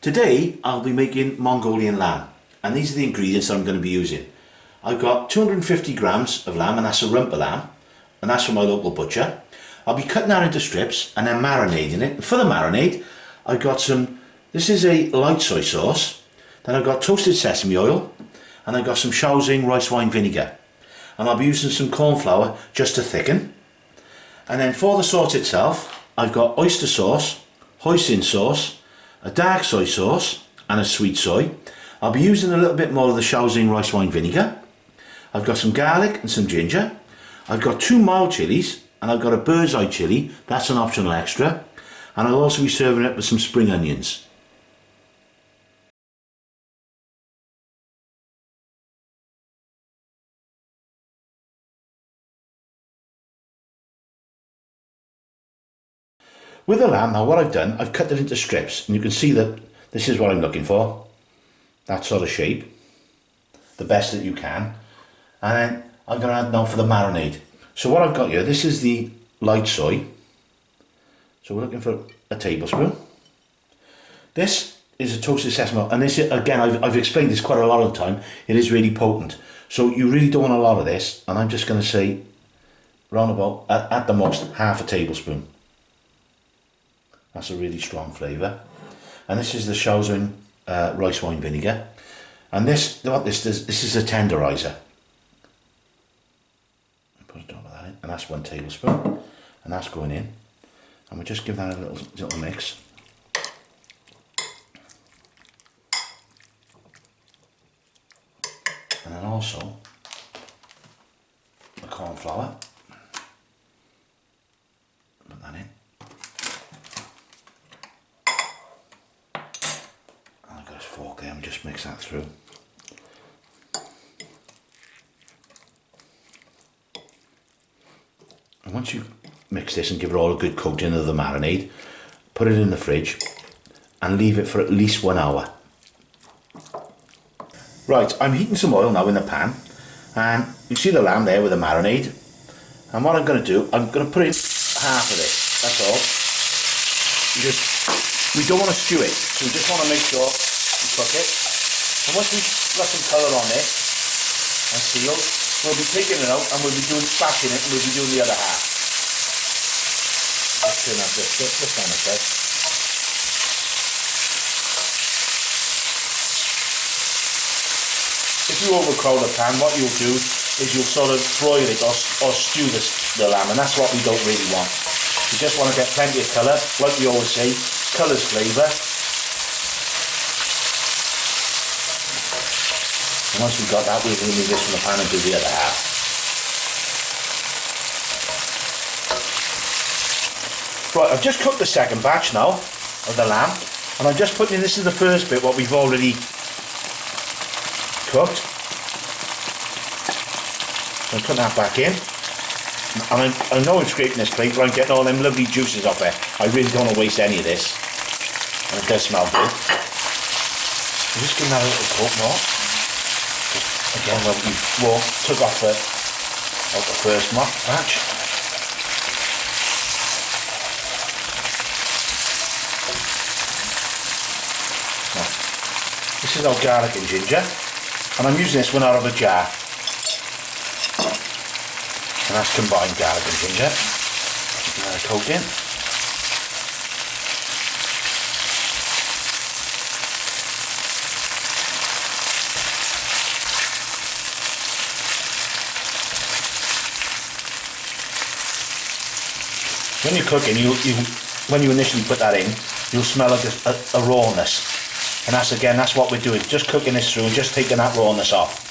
Today I'll be making Mongolian lamb, and these are the ingredients that I'm going to be using. I've got 250 grams of lamb, and that's a rump of lamb, and that's from my local butcher. I'll be cutting that into strips and then marinating it. And for the marinade, I've got this is a light soy sauce, then I've got toasted sesame oil, and I've got some Hoisin rice wine vinegar. And I'll be using some corn flour just to thicken. And then for the sauce itself, I've got oyster sauce, Hoisin sauce, a dark soy sauce and a sweet soy. I'll be using a little bit more of the Hoisin rice wine vinegar. I've got some garlic and some ginger. I've got 2 mild chilies, and I've got a bird's eye chili, that's an optional extra. And I'll also be serving it with some spring onions. With the lamb, now what I've done, I've cut it into strips, and you can see that this is what I'm looking for. That sort of shape, the best that you can. And then I'm going to add now for the marinade. So what I've got here, this is the light soy. So we're looking for a tablespoon. This is a toasted sesame oil, and this is, again, I've explained this quite a lot of the time, it is really potent. So you really don't want a lot of this, and I'm just going to say, round about, at the most, half a tablespoon. That's a really strong flavour. And this is the Hoisin rice wine vinegar. And what this does, this is a tenderizer. Put a drop of that in, and that's 1 tablespoon. And that's going in. And we just give that a little mix. And then also the corn flour. Put that in. Fork there and just mix that through. And once you mix this and give it all a good coating of the marinade, put it in the fridge and leave it for at least 1 hour. Right, I'm heating some oil now in the pan, and you see the lamb there with the marinade. And what I'm going to do, I'm going to put in half of it, that's all. We don't want to stew it, so we just want to make sure we cook it. And once we've got some colour on it and sealed, we'll be taking it out and we'll be bashing it, and we'll be doing the other half. Let's turn that this down a sec. If you overcrowd the pan, what you'll do is you'll sort of broil it or stew the lamb, and that's what we don't really want. We just want to get plenty of colour, like we always say, colour's flavour. And once we've got that, we'll remove this from the pan and do the other half. Right, I've just cooked the second batch now of the lamb, and I'm just putting in, this is the first bit, what we've already cooked. So I'm putting that back in. And I know I'm scraping this plate, but I'm getting all them lovely juices off it. I really don't want to waste any of this. And it does smell good. I'm just giving that a little coat more. Again, when we took off the first batch. Now, this is our garlic and ginger, and I'm using this one out of a jar. And that's combined garlic and ginger. Give that a coat in. When you're cooking, when you initially put that in, you'll smell like a rawness, and that's what we're doing. Just cooking this through and just taking that rawness off.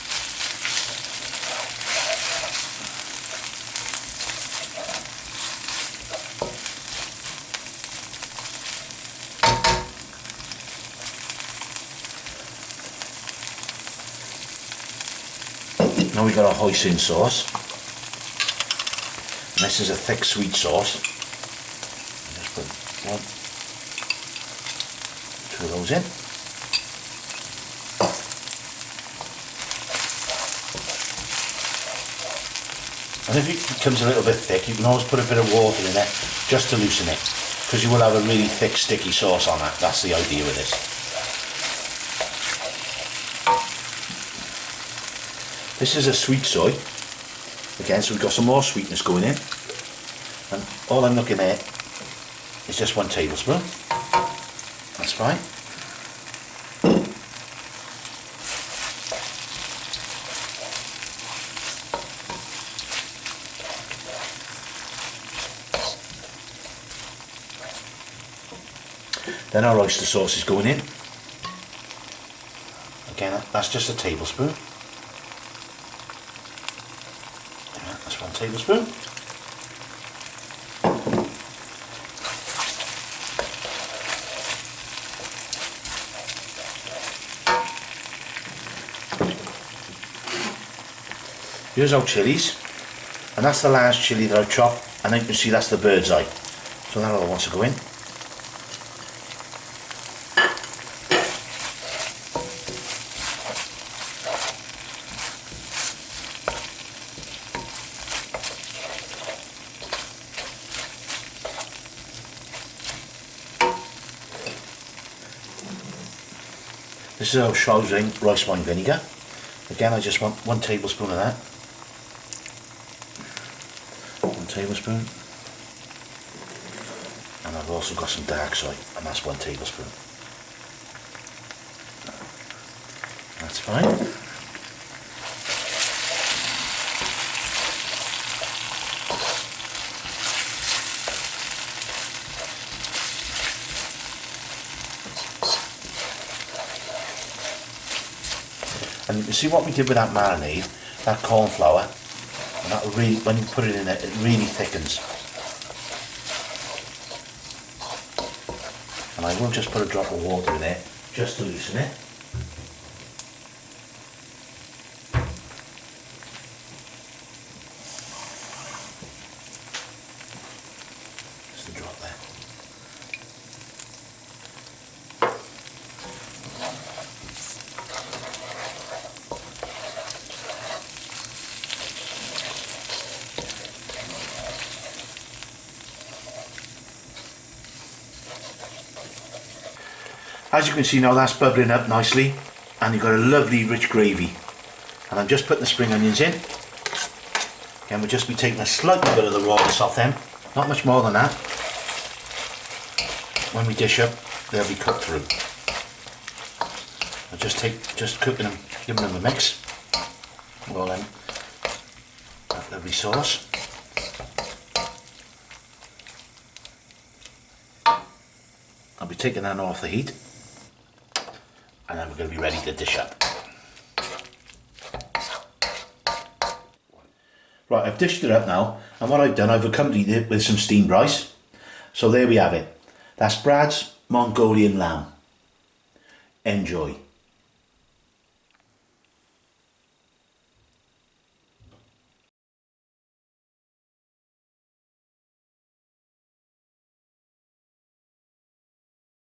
Now we've got our Hoisin sauce, and this is a thick sweet sauce. Just put 2 of those in. And if it becomes a little bit thick, you can always put a bit of water in it just to loosen it, because you will have a really thick sticky sauce on that. That's the idea with this. This is a sweet soy. Again, so we've got some more sweetness going in. And all I'm looking at is just 1 tablespoon. That's fine. Then our oyster sauce is going in. Again, that's just a tablespoon. That's 1 tablespoon. Here's our chilies, and that's the last chili that I've chopped, and then you can see that's the bird's eye. So that all wants to go in. This is our Hoisin rice wine vinegar. Again, I just want 1 tablespoon of that. 1 tablespoon. And I've also got some dark soy, and that's 1 tablespoon. That's fine. And you can see what we did with that marinade, that corn flour, and that really, when you put it in there, it really thickens. And I will just put a drop of water in it, just to loosen it. Just a drop there. As you can see now, that's bubbling up nicely, and you've got a lovely rich gravy. And I'm just putting the spring onions in. Again, we'll just be taking a slight bit of the rawness off them, not much more than that. When we dish up, they'll be cooked through. I'll just cooking them, giving them a mix. Well then, that lovely sauce. I'll be taking that off the heat, and then we're going to be ready to dish up. Right, I've dished it up now, and what I've done, I've accompanied it with some steamed rice. So there we have it. That's Brad's Mongolian lamb. Enjoy.